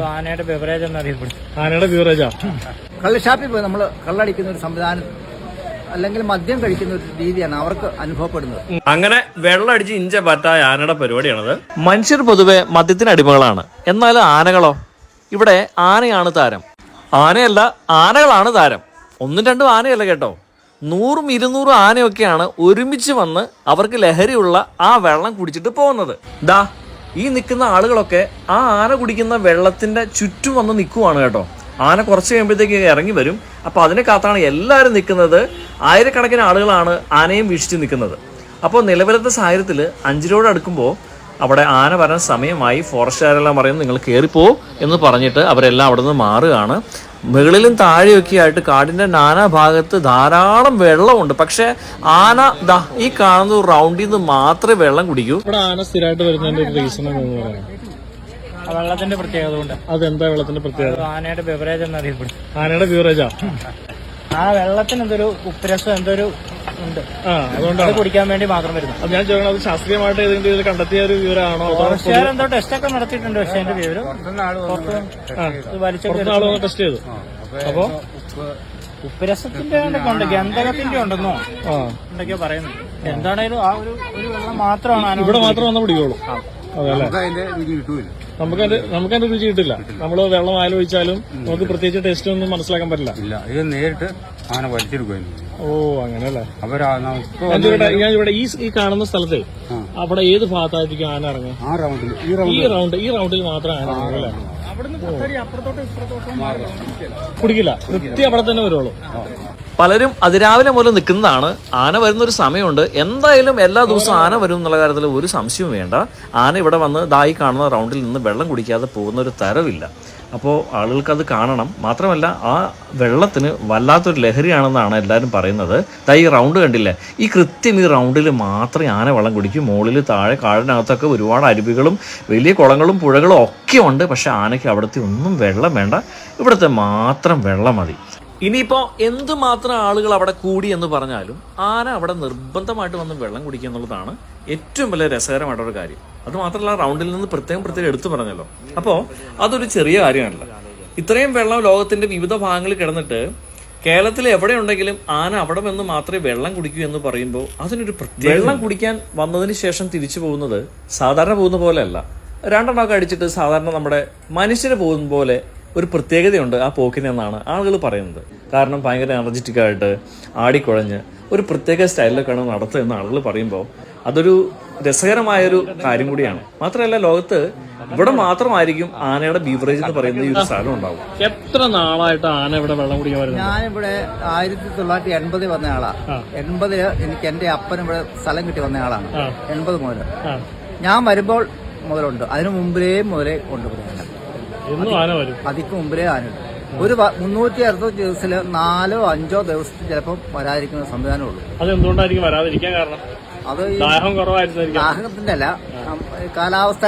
ആനയുടെ ബിവറേജ് എന്നറിയപ്പെടും. ആനയുടെ ബിവറേജാ. കള്ളുഷാപ്പിൽ പോയി നമ്മൾ കള്ളടിക്കുന്ന ഒരു സംവിധാനം അല്ലെങ്കിൽ മദ്യം കഴിക്കുന്ന ഒരു രീതിയാണ് അവർക്ക് അനുഭവപ്പെടുന്നത്. അങ്ങനെ വെള്ളം അടിച്ച് ഇഞ്ച പറ്റായ ആനയുടെ പരിപാടിയാണത്. മനുഷ്യർ പൊതുവെ മദ്യത്തിന് അടിമകളാണ്. എന്നാൽ ആനകളോ? ഇവിടെ ആനയാണ് താരം. ആനയല്ല, ആനകളാണ് താരം. ഒന്നും രണ്ടും ആനയല്ല കേട്ടോ, 100 200 ആനയൊക്കെയാണ് ഒരുമിച്ച് വന്ന് അവർക്ക് ലഹരിയുള്ള ആ വെള്ളം കുടിച്ചിട്ട് പോകുന്നത്. ദാ ഈ നിൽക്കുന്ന ആളുകളൊക്കെ ആ ആന കുടിക്കുന്ന വെള്ളത്തിന്റെ ചുറ്റും വന്ന് നിൽക്കുവാണ് കേട്ടോ. ആന കുറച്ച് കഴിയുമ്പോഴത്തേക്ക് ഇറങ്ങി വരും. അപ്പോൾ അതിനെ കാത്താണ് എല്ലാവരും നിൽക്കുന്നത്. ആയിരക്കണക്കിന് ആളുകളാണ് ആനയും വീക്ഷിച്ച് നിൽക്കുന്നത്. അപ്പോൾ നിലവിലത്തെ സാഹചര്യത്തിൽ 5 രൂപ അടുക്കുമ്പോൾ അവിടെ ആന വരാൻ സമയമായി. ഫോറസ്റ്റുകാരെല്ലാം പറയുന്നത് നിങ്ങൾ കയറിപ്പോ എന്ന് പറഞ്ഞിട്ട് അവരെല്ലാം അവിടെ നിന്ന് മാറുകയാണ്. മുകളിലും താഴെയൊക്കെ ആയിട്ട് കാടിന്റെ നാനാ ഭാഗത്ത് ധാരാളം വെള്ളമുണ്ട്. പക്ഷെ ആന ദാ ഈ കാണുന്ന റൗണ്ടിൽ നിന്ന് മാത്രമേ വെള്ളം കുടിക്കൂ. ഇവിടെ ആന സ്ഥിരമായിട്ട് വരുന്നതിന്റെ ഒരു റീസൺ എന്ന് പറയാം വെള്ളത്തിന്റെ പ്രത്യേകത കൊണ്ട്. അതെന്താ വെള്ളത്തിന്റെ പ്രത്യേകത? ആനയുടെ ബിവറേജ് എന്നറിയപ്പെടും. ആനയുടെ ബിവറേജാ. ആ വെള്ളത്തിന് എന്തൊരു ഉപ്പുരസം എന്തൊരു ഉണ്ട്, അതുകൊണ്ട് കുടിക്കാൻ വേണ്ടി മാത്രം വരുന്നത്. ഞാൻ ചോദിക്കണം, അത് ശാസ്ത്രീയമായിട്ട് ഏതെങ്കിലും രീതിയിൽ കണ്ടെത്തിയ ഒരു വിവരമാണോ? എന്തോ ടെസ്റ്റ് ഒക്കെ നടത്തിയിട്ടുണ്ട്. പക്ഷെ എന്റെ വിവരം ടെസ്റ്റ് ചെയ്തു. അപ്പോ ഉപ്പുരസത്തിന്റെ ഉണ്ട്, ഗന്ധകത്തിന്റെ ഉണ്ടെന്നോ എന്തൊക്കെയോ പറയുന്നു. എന്താണേലും ആ ഒരു വെള്ളം മാത്രമാണ് ഇവിടെ മാത്രം വന്ന് പിടിക്കുള്ളൂ. അതല്ലേ, നമുക്കതിന്റെ രുചി കിട്ടില്ല. നമ്മള് വെള്ളം ആലോചിച്ചാലും നമുക്ക് പ്രത്യേകിച്ച് ടേസ്റ്റ് ഒന്നും മനസ്സിലാക്കാൻ പറ്റില്ല. ഇത് നേരിട്ട് ആന വലിച്ചെടുക്കുമായിരുന്നു. ഓ അങ്ങനെയല്ലേ. ഞാൻ ഇവിടെ ഈ കാണുന്ന സ്ഥലത്തെ അവിടെ ഏത് ഭാഗത്തായിരിക്കും ആന ഇറങ്ങുക? ഈ റൗണ്ടിൽ മാത്രം ആന ഇറങ്ങും അല്ലേ? കുടിക്കില്ല, കൃത്യം അവിടെ തന്നെ വരുള്ളൂ. പലരും അതിരാവിലെ മുതൽ നിൽക്കുന്നതാണ്. ആന വരുന്നൊരു സമയമുണ്ട്. എന്തായാലും എല്ലാ ദിവസവും ആന വരും എന്നുള്ള കാര്യത്തിൽ ഒരു സംശയവും വേണ്ട. ആന ഇവിടെ വന്ന് ദായി കാണുന്ന റൗണ്ടിൽ നിന്ന് വെള്ളം കുടിക്കാതെ പോകുന്ന ഒരു തരവില്ല. അപ്പോൾ ആളുകൾക്കത് കാണണം. മാത്രമല്ല ആ വെള്ളത്തിന് വല്ലാത്തൊരു ലഹരിയാണെന്നാണ് എല്ലാവരും പറയുന്നത്. ഈ റൗണ്ട് കണ്ടില്ലേ, ഈ കൃത്യം ഈ റൗണ്ടിൽ മാത്രമേ ആന വെള്ളം കുടിക്കും. മുകളിൽ താഴെ കാടിനകത്തൊക്കെ ഒരുപാട് അരുവികളും വലിയ കുളങ്ങളും പുഴകളും ഒക്കെ ഉണ്ട്. പക്ഷെ ആനയ്ക്ക് അവിടുത്തെ ഒന്നും വെള്ളം വേണ്ട, ഇവിടുത്തെ മാത്രം വെള്ളം മതി. ഇനിയിപ്പോൾ എന്തുമാത്രം ആളുകൾ അവിടെ കൂടി എന്ന് പറഞ്ഞാലും ആന അവിടെ നിർബന്ധമായിട്ട് വന്ന് വെള്ളം കുടിക്കുക എന്നുള്ളതാണ് ഏറ്റവും വലിയ രസകരമായിട്ടൊരു കാര്യം. അതുമാത്രമല്ല റൗണ്ടിൽ നിന്ന് പ്രത്യേകം എടുത്തു പറഞ്ഞല്ലോ. അപ്പോൾ അതൊരു ചെറിയ കാര്യമാണല്ലോ. ഇത്രയും വെള്ളം ലോകത്തിന്റെ വിവിധ ഭാഗങ്ങളിൽ കിടന്നിട്ട് കേരളത്തിൽ എവിടെ ഉണ്ടെങ്കിലും ആന അവിടെ നിന്ന് മാത്രമേ വെള്ളം കുടിക്കൂ എന്ന് പറയുമ്പോൾ അതിനൊരു പ്രത്യേക. വെള്ളം കുടിക്കാൻ വന്നതിന് ശേഷം തിരിച്ചു പോകുന്നത് സാധാരണ പോകുന്ന പോലെ അല്ല. 2 എണ്ണമൊക്കെ അടിച്ചിട്ട് സാധാരണ നമ്മുടെ മനുഷ്യര് പോകുന്ന പോലെ ഒരു പ്രത്യേകതയുണ്ട് ആ പോക്കിനെന്നാണ് ആളുകൾ പറയുന്നത്. കാരണം ഭയങ്കര എനർജറ്റിക് ആയിട്ട് ആടിക്കുഴഞ്ഞ് ഒരു പ്രത്യേക സ്റ്റൈലിലൊക്കെയാണ് നടത്തുക എന്ന് ആളുകൾ പറയുമ്പോൾ അതൊരു രസകരമായൊരു കാര്യം കൂടിയാണ്. മാത്രമല്ല ലോകത്ത് ഇവിടെ മാത്രമായിരിക്കും ആനയുടെ ബീവറേജ് എന്ന് പറയുന്ന ഈ ഒരു സ്ഥലം ഉണ്ടാവും. എത്ര നാളായിട്ട് ആന ഇവിടെ വെള്ളം കുടിക്കാൻ വരുന്നത്? ഞാനിവിടെ 1980 വന്ന ആളാ. 80 എനിക്ക് എന്റെ അപ്പൻ ഇവിടെ സ്ഥലം കിട്ടി വന്ന ആളാണ്. 80 മുതൽ ഞാൻ വരുമ്പോൾ മുതലുണ്ട്. അതിനു മുതലേ കൊണ്ടുപോകുന്നത്. അതിക്ക് മുമ്പിലേ ആനയുണ്ട്. ഒരു 360 ദിവസത്തിൽ 4 or 5 ദിവസത്തിൽ ചിലപ്പോൾ വരാതിരിക്കുന്ന സംവിധാനമുള്ളൂ. അതെന്തുകൊണ്ടായിരിക്കും വരാതിരിക്കാൻ കാരണം? അത് ദാഹത്തിന്റെ അല്ല, കാലാവസ്ഥ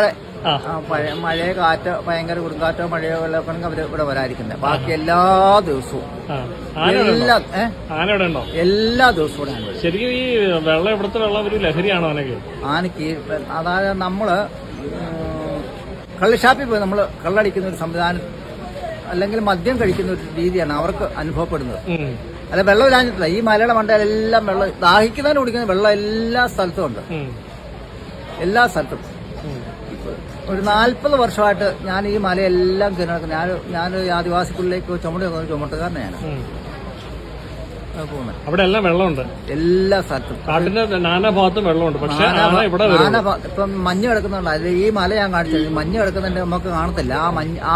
മഴയോ കാറ്റോ ഭയങ്കര കൊടുങ്കാറ്റോ മഴയോ വെള്ളമൊക്കെ ആണെങ്കിൽ അവര് ഇവിടെ വരാതിരിക്കുന്നത്. ബാക്കി എല്ലാ ദിവസവും എല്ലാ ദിവസവും ശരിക്കും ഈ വെള്ളം ഇവിടുത്തെ വെള്ളം ഒരു ലഹരിയാണോ ആനയ്ക്ക്? അതായത് നമ്മള് കള്ളുഷാപ്പിൽ പോയി നമ്മൾ കള്ളടിക്കുന്ന ഒരു സംവിധാനം അല്ലെങ്കിൽ മദ്യം കഴിക്കുന്ന ഒരു രീതിയാണ് അവർക്ക് അനുഭവപ്പെടുന്നത്. അല്ല, വെള്ളമില്ലാഞ്ഞിട്ടില്ല. ഈ മലയുടെ മണ്ടയിലെല്ലാം വെള്ളം, ദാഹിക്കുന്നതിന് കുടിക്കുന്ന വെള്ളം എല്ലാ സ്ഥലത്തും ഉണ്ട്. എല്ലാ സ്ഥലത്തും. ഒരു 40 വർഷമായിട്ട് ഞാൻ ഈ മലയെല്ലാം കയറി നടക്കുന്നത്. ഞാനൊരു ആദിവാസിക്കുള്ളിലേക്ക് ചുമട്ടുകാരനാണ്. അവിടെ എല്ലാം വെള്ളമുണ്ട്, എല്ലാ സ്ഥലത്തും. കാട്ടിന്റെ നാനാ ഭാഗത്തും വെള്ളമുണ്ട്. പക്ഷേ ഇപ്പം മഞ്ഞ് കിടക്കുന്നുണ്ട്. അതിൽ ഈ മല ഞാൻ കാണിച്ചത് മഞ്ഞ് കിടക്കുന്നുണ്ട്, നമുക്ക് കാണത്തില്ല.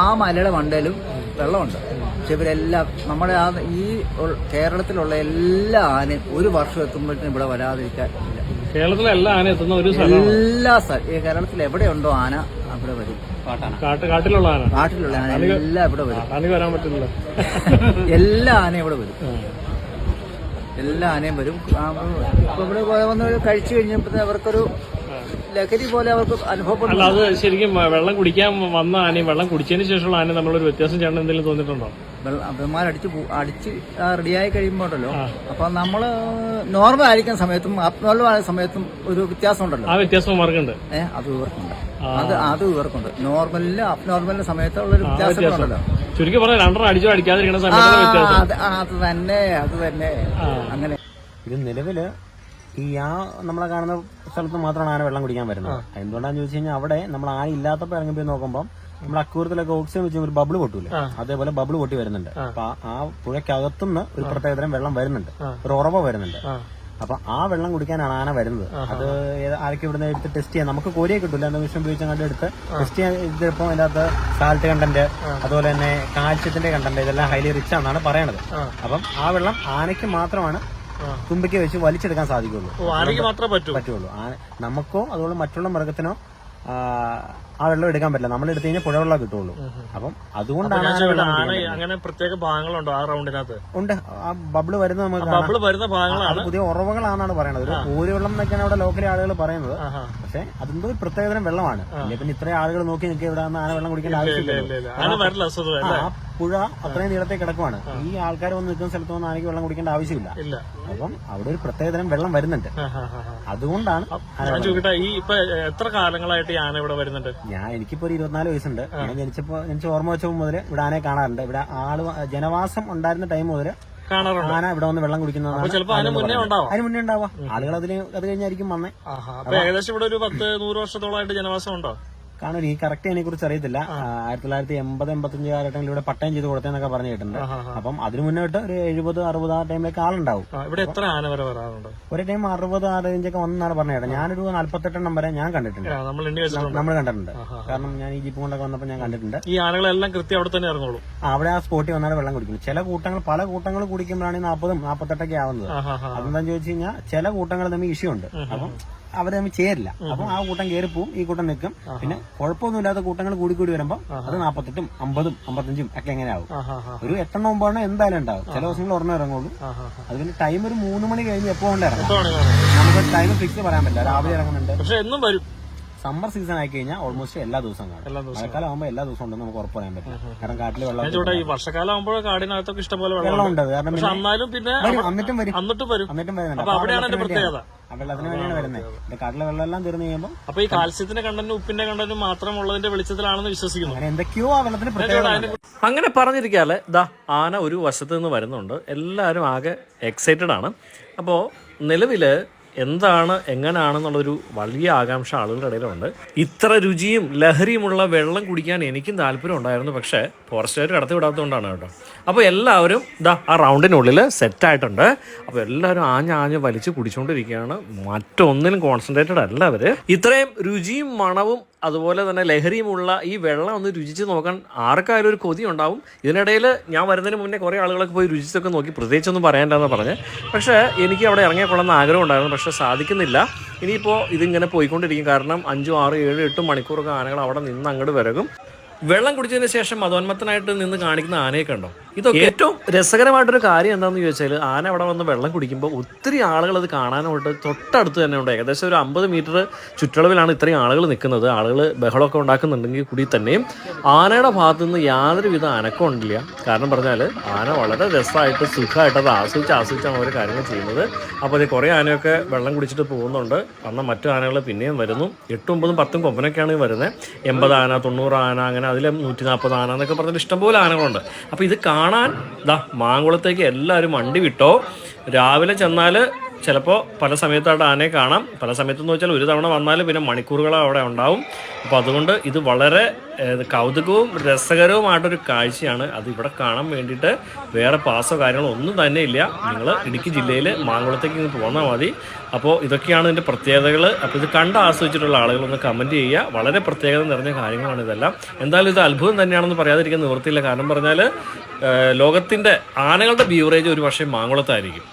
ആ മലയുടെ മണ്ടയിലും വെള്ളമുണ്ട്. പക്ഷെ ഇവരെല്ലാം നമ്മുടെ ഈ കേരളത്തിലുള്ള എല്ലാ ആനയും ഒരു വർഷം എത്തുമ്പോഴത്തേനും ഇവിടെ വരാതിരിക്കാൻ ഇല്ല. കേരളത്തിലെ എല്ലാ ആന എത്തുന്ന ഒരു എല്ലാ കേരളത്തിൽ എവിടെയുണ്ടോ ആന അവിടെ വരും. കാട്ടിലുള്ള ആന എല്ലാം ഇവിടെ വരും. വരാൻ പറ്റില്ല. എല്ലാ ആനയും ഇവിടെ വരും. എല്ലാ ആനയും വരും. ഇപ്പൊ ഇവിടെ വന്ന് കഴിച്ചു കഴിഞ്ഞപ്പോൾ അവർക്കൊരു ലഹരി പോലെ അവർക്ക് അനുഭവപ്പെടുന്നു. അല്ല, അത് ശരിക്കും വെള്ളം കുടിക്കാൻ വന്ന ആനയും വെള്ളം കുടിച്ചതിന് ശേഷമുള്ള ആനയും നമ്മളൊരു വ്യത്യാസം ചേട്ടൻ എന്തെങ്കിലും തോന്നിയിട്ടുണ്ടോ? അഭിമാനം അടിച്ച് റെഡിയായി കഴിയുമ്പോണ്ടല്ലോ, അപ്പൊ നമ്മള് നോർമൽ ആയിരിക്കുന്ന സമയത്തും അബ്നോർമൽ ആയ സമയത്തും ഒരു വ്യത്യാസം ഉണ്ടല്ലോ. ആ വ്യത്യാസം മാർക്കുണ്ട്. അത് ഇവർക്കുണ്ട്. അത് ഇവർക്കുണ്ട്. നോർമലിലും അബ്നോർമലിന്റെ സമയത്തുള്ള ഒരു വ്യത്യാസം ഉണ്ടല്ലോ. ചുരുക്കി പറഞ്ഞാൽ രണ്ടെണ്ണം അടിച്ചോ അടിക്കാതിരിക്കുന്ന സമയത്ത് വ്യത്യാസം. അത് തന്നെ അങ്ങനെ. ഇത് നിലവില് ഈ നമ്മളെ കാണുന്ന സ്ഥലത്ത് മാത്രമാണ് ആന വെള്ളം കുടിക്കാൻ വരുന്നത്. എന്തുകൊണ്ടാന്ന് ചോദിച്ചു കഴിഞ്ഞാൽ അവിടെ നമ്മൾ ആന ഇല്ലാത്തപ്പോ ഇറങ്ങിപ്പോയി നോക്കുമ്പോൾ നമ്മൾ അക്കൂരത്തിലൊക്കെ ഓക്സിജൻ വെച്ച് ഒരു ബബിള് പൊട്ടൂല, അതേപോലെ ബബിള് പൊട്ടി വരുന്നുണ്ട്. അപ്പൊ ആ പുഴയ്ക്കകത്തുനിന്ന് ഒരു പ്രത്യേകതരം വെള്ളം വരുന്നുണ്ട്, ഒരു ഉറവ വരുന്നുണ്ട്. അപ്പൊ ആ വെള്ളം കുടിക്കാനാണ് ആന വരുന്നത്. അത് ആരൊക്കെ ഇവിടുന്ന് എടുത്ത് ടെസ്റ്റ് ചെയ്യാൻ നമുക്ക് കോരിയെ കിട്ടില്ല, എന്താ വിഷം ഉപയോഗിച്ച് കണ്ട് എടുത്ത് ടെസ്റ്റ് ചെയ്യാൻ ഇതിപ്പോ അതിനകത്ത് സാൾട്ട് കണ്ടന്റ്, അതുപോലെ തന്നെ കാൽസ്യത്തിന്റെ കണ്ടന്റ്, ഇതെല്ലാം ഹൈലി റിച്ച് ആണെന്നാണ് പറയണത്. അപ്പം ആ വെള്ളം ആനയ്ക്ക് മാത്രമാണ് തുമ്പിക്ക് വെച്ച് വലിച്ചെടുക്കാൻ സാധിക്കുള്ളൂ, പറ്റുള്ളൂ. നമുക്കോ അതുപോലെ മറ്റുള്ള മൃഗത്തിനോ ആ വെള്ളം എടുക്കാൻ പറ്റില്ല. നമ്മൾ എടുത്തു കഴിഞ്ഞാൽ പുഴവെള്ളം കിട്ടുള്ളൂ. അപ്പം അതുകൊണ്ടാണ് അങ്ങനെ പ്രത്യേക ഭാഗങ്ങളുണ്ടോ ആ റൗണ്ടിനകത്ത്? ഉണ്ട്. ആ ബബിള് വരുന്നത് നമുക്ക് പുതിയ ഉറവകളാണെന്നാണ് പറയുന്നത്. ഒരു ഊരുവെള്ളം എന്നൊക്കെയാണ് അവിടെ ലോക്കൽ ആളുകൾ പറയുന്നത്. പക്ഷെ അതെന്തോ ഒരു പ്രത്യേകതരം വെള്ളമാണ്. പിന്നെ ഇത്രയും ആളുകൾ നോക്കി നിൽക്കുക ഇവിടെ ആന വെള്ളം കുടിക്കേണ്ട ആവശ്യമില്ല. ആ പുഴ അത്രയും നീളത്തെ കിടക്കുവാണ്. ഈ ആൾക്കാർ വന്ന് നിൽക്കുന്ന സ്ഥലത്ത് വന്ന് ആനയ്ക്ക് വെള്ളം കുടിക്കേണ്ട ആവശ്യമില്ല. അപ്പം അവിടെ ഒരു പ്രത്യേകതരം വെള്ളം വരുന്നുണ്ട്. അതുകൊണ്ടാണ് എത്ര കാലങ്ങളായിട്ട് ആന ഇവിടെ വരുന്നുണ്ട്? എനിക്കിപ്പോ ഒരു 24 വയസ്സുണ്ട്. ഞാൻ ജനിച്ച ഓർമ്മ വെച്ചപ്പോൾ മുതൽ ഇവിടെ ആനയെ കാണാറുണ്ട്. ഇവിടെ ജനവാസം ഉണ്ടായിരുന്ന ടൈം മുതൽ ആന ഇവിടെ വന്ന് വെള്ളം കുടിക്കുന്നതാണ്. അതിന് മുന്നേ ഉണ്ടാവാം. ആളുകൾ അത് കഴിഞ്ഞായിരിക്കും വന്നേ. ഏകദേശം ഇവിടെ ഒരു 10-100 വർഷത്തോളമായിട്ട് ജനവാസം ഉണ്ടോ? കാണും. ഈ കറക്റ്റ് അതിനെ കുറിച്ച് അറിയത്തില്ല. 1980-85 കാലഘട്ടങ്ങളിൽ ഇവിടെ പട്ടയം ചെയ്ത് കൊടുത്തെന്നൊക്കെ പറഞ്ഞു കേട്ടിട്ടുണ്ട്. അപ്പം അതിന് മുന്നോട്ട് ഒരു 70-60 ആ ടൈമിലേക്ക് ആളുണ്ടാവും. ഇവിടെ എത്ര ആന വരെ വരാറുണ്ട്? ഒരു ടൈം 60 ആ റേഞ്ചൊക്കെ വന്നാണ് പറഞ്ഞു കേട്ടത്. ഞാനൊരു 48 എണ്ണം വരെ ഞാൻ കണ്ടിട്ടുണ്ട്. നമ്മൾ കണ്ടിട്ടുണ്ട്. കാരണം ഞാൻ ഈ ജീപ്പ് കൊണ്ടൊക്കെ വന്നപ്പോൾ ഞാൻ കണ്ടിട്ടുണ്ട്. ഈ ആനകളെല്ലാം കൃത്യം അവിടെ തന്നെ ഇറങ്ങുള്ളൂ. അവിടെ ആ സ്പോട്ടിൽ വന്നാണ് വെള്ളം കുടിക്കുന്നത്. ചില കൂട്ടങ്ങൾ പല കൂട്ടങ്ങൾ കുടിക്കുമ്പോഴാണ് 40-48 ആവുന്നത്. അതെന്താന്ന് ചോദിച്ചു കഴിഞ്ഞാൽ ചില കൂട്ടങ്ങൾ തമ്മിൽ ഇഷ്യൂ ഉണ്ട്. അപ്പം അവര് തമ്മിൽ ചേരില്ല. അപ്പം ആ കൂട്ടം കയറിപ്പോവും, ഈ കൂട്ടം നിൽക്കും. പിന്നെ കുഴപ്പമൊന്നുമില്ലാത്ത കൂട്ടങ്ങൾ കൂടി വരുമ്പോൾ അത് 48-ഉം 50-ഉം 55-ഉം ഒക്കെ എങ്ങനെ ആവും. ഒരു 8-9 എന്തായാലും ഉണ്ടാവും. ചില ദിവസങ്ങൾ ഒരെണ്ണം ഇറങ്ങുള്ളൂ. അതുപോലെ ടൈം ഒരു 3 മണി കഴിഞ്ഞ് എപ്പോ കൊണ്ട് ഇറങ്ങാം. നമുക്ക് ടൈം ഫിക്സ് പറയാൻ പറ്റില്ല. രാവിലെ ഇറങ്ങുന്നുണ്ട്. പക്ഷെ എന്നും വരും. സമ്മർ സീസൺ ആയി കഴിഞ്ഞാൽ ഓൾമോസ്റ്റ് എല്ലാ ദിവസവും കാണും. മഴക്കാലം ആകുമ്പോൾ എല്ലാ ദിവസവും ഉണ്ടെന്ന് നമുക്ക് ഉറപ്പ് പറയാൻ പറ്റും. കാരണം കാട്ടിൽ വെള്ളം ഈ വർഷക്കാലം ആകുമ്പോൾ കാടിനകത്തൊക്കെ ഇഷ്ടംപോലെ വെള്ളമുണ്ട്. കാരണം എന്നിട്ടും വരും. വെള്ളത്തിന് വേണ്ടിയാണ് വരുന്നത്. കാട്ടിലെ വെള്ളം എല്ലാം തീർന്നു കഴിയുമ്പോൾ അപ്പൊ ഈ കാൽസ്യത്തിന്റെ കണ്ടന്റും ഉപ്പിന്റെ കണ്ടന്റും മാത്രമുള്ളതിന്റെ വെളിച്ചത്തിലാണെന്ന് വിശ്വസിക്കുന്നു. അങ്ങനെ എന്തൊക്കെയോ ആ വെള്ളത്തിന് പ്രത്യേകത. അങ്ങനെ പറഞ്ഞിരിക്കാല് ദാ ആന ഒരു വശത്ത് നിന്ന് വരുന്നുണ്ട്. എല്ലാവരും ആകെ എക്സൈറ്റഡ് ആണ്. അപ്പോൾ നിലവില് എന്താണ് എങ്ങനെയാണെന്നുള്ളൊരു വലിയ ആകാംക്ഷ ആളുകളുടെ ഇടയിലുണ്ട്. ഇത്ര രുചിയും ലഹരിയുമുള്ള വെള്ളം കുടിക്കാൻ എനിക്കും താല്പര്യം ഉണ്ടായിരുന്നു. പക്ഷേ ഫോറസ്റ്റുകാർ കടത്തി വിടാത്തതുകൊണ്ടാണ് കേട്ടോ. അപ്പോൾ എല്ലാവരും ഇതാ ആ റൗണ്ടിനുള്ളിൽ സെറ്റായിട്ടുണ്ട്. അപ്പോൾ എല്ലാവരും ആഞ്ഞ് വലിച്ച് കുടിച്ചുകൊണ്ടിരിക്കുകയാണ്. മറ്റൊന്നിലും കോൺസെൻട്രേറ്റഡ് അല്ല അവർ. ഇത്രയും രുചിയും മണവും അതുപോലെ തന്നെ ലഹരിയുമുള്ള ഈ വെള്ളം ഒന്ന് രുചിച്ച് നോക്കാൻ ആർക്കായാലും ഒരു കൊതി ഉണ്ടാവും. ഇതിനിടയിൽ ഞാൻ വരുന്നതിന് മുന്നേ കുറേ ആളുകളൊക്കെ പോയി രുചിച്ചൊക്കെ നോക്കി, പ്രത്യേകിച്ചൊന്നും പറയാനില്ലെന്ന് പറഞ്ഞ്. പക്ഷേ എനിക്ക് അവിടെ ഇറങ്ങിക്കൊള്ളുന്ന ആഗ്രഹം ഉണ്ടായിരുന്നു. പക്ഷേ സാധിക്കുന്നില്ല. ഇനിയിപ്പോൾ ഇതിങ്ങനെ പോയിക്കൊണ്ടിരിക്കും. കാരണം 5, 6, 7, 8 മണിക്കൂറൊക്കെ ആനകൾ അവിടെ നിന്ന് അങ്ങോട്ട് വരകും. വെള്ളം കുടിച്ചതിന് ശേഷം മതോന്മത്തനായിട്ട് നിന്ന് കാണിക്കുന്ന ആനയൊക്കെ ഉണ്ടോ? ഇതൊക്കെ ഏറ്റവും രസകരമായിട്ടൊരു കാര്യം എന്താണെന്ന് ചോദിച്ചാൽ, ആന അവിടെ വന്ന് വെള്ളം കുടിക്കുമ്പോൾ ഒത്തിരി ആളുകൾ അത് കാണാനായിട്ട് തൊട്ടടുത്ത് തന്നെ ഉണ്ട്. ഏകദേശം ഒരു 50 മീറ്റർ ചുറ്റളവിലാണ് ഇത്രയും ആളുകൾ നിൽക്കുന്നത്. ആളുകൾ ബഹളമൊക്കെ ഉണ്ടാക്കുന്നുണ്ടെങ്കിൽ കൂടി തന്നെയും ആനയുടെ ഭാഗത്തു നിന്ന് യാതൊരുവിധ അനക്കം ഉണ്ടില്ല. കാരണം പറഞ്ഞാൽ ആന വളരെ രസമായിട്ട് സുഖമായിട്ട് അത് ആസ്വദിച്ചാണ് അവർ കാര്യങ്ങൾ ചെയ്യുന്നത്. അപ്പോൾ അത് കുറേ ആനയൊക്കെ വെള്ളം കുടിച്ചിട്ട് പോകുന്നുണ്ട്. എന്നാൽ മറ്റു ആനകൾ പിന്നെയും വരുന്നു. 8, 9, 10 കൊമ്പനൊക്കെയാണ് വരുന്നത്. 80 ആന, 90 ആന, അങ്ങനെ അതിൽ 140 ആന എന്നൊക്കെ പറഞ്ഞിട്ട് ഇഷ്ടംപോലെ ആനകളുണ്ട്. അപ്പോൾ ഇത് കാണാൻ മാങ്കുളത്തേക്ക് എല്ലാവരും വണ്ടി വിട്ടോ. രാവിലെ ചെന്നാൽ ചിലപ്പോൾ പല സമയത്തായിട്ട് ആനയെ കാണാം. പല സമയത്തെന്ന് വെച്ചാൽ ഒരു തവണ വന്നാൽ പിന്നെ മണിക്കൂറുകൾ അവിടെ ഉണ്ടാവും. അപ്പോൾ അതുകൊണ്ട് ഇത് വളരെ കൗതുകവും രസകരവുമായിട്ടൊരു കാഴ്ചയാണ്. അത് ഇവിടെ കാണാൻ വേണ്ടിയിട്ട് വേറെ പാസോ കാര്യങ്ങളോ ഒന്നും തന്നെ ഇല്ല. നിങ്ങൾ ഇടുക്കി ജില്ലയിൽ മാങ്കുളത്തേക്ക് ഇങ്ങ് പോന്നാൽ മതി. അപ്പോൾ ഇതൊക്കെയാണ് ഇതിൻ്റെ പ്രത്യേകതകൾ. അപ്പോൾ ഇത് കണ്ട് ആസ്വദിച്ചിട്ടുള്ള ആളുകളൊന്ന് കമൻറ്റ് ചെയ്യുക. വളരെ പ്രത്യേകത നിറഞ്ഞ കാര്യങ്ങളാണ് ഇതെല്ലാം. എന്തായാലും ഇത് അത്ഭുതം തന്നെയാണെന്ന് പറയാതിരിക്കാൻ നിവൃത്തിയില്ല. കാരണം പറഞ്ഞാൽ ലോകത്തിൻ്റെ ആനകളുടെ ബീവറേജ് ഒരു പക്ഷേ മാങ്കുളത്തായിരിക്കും.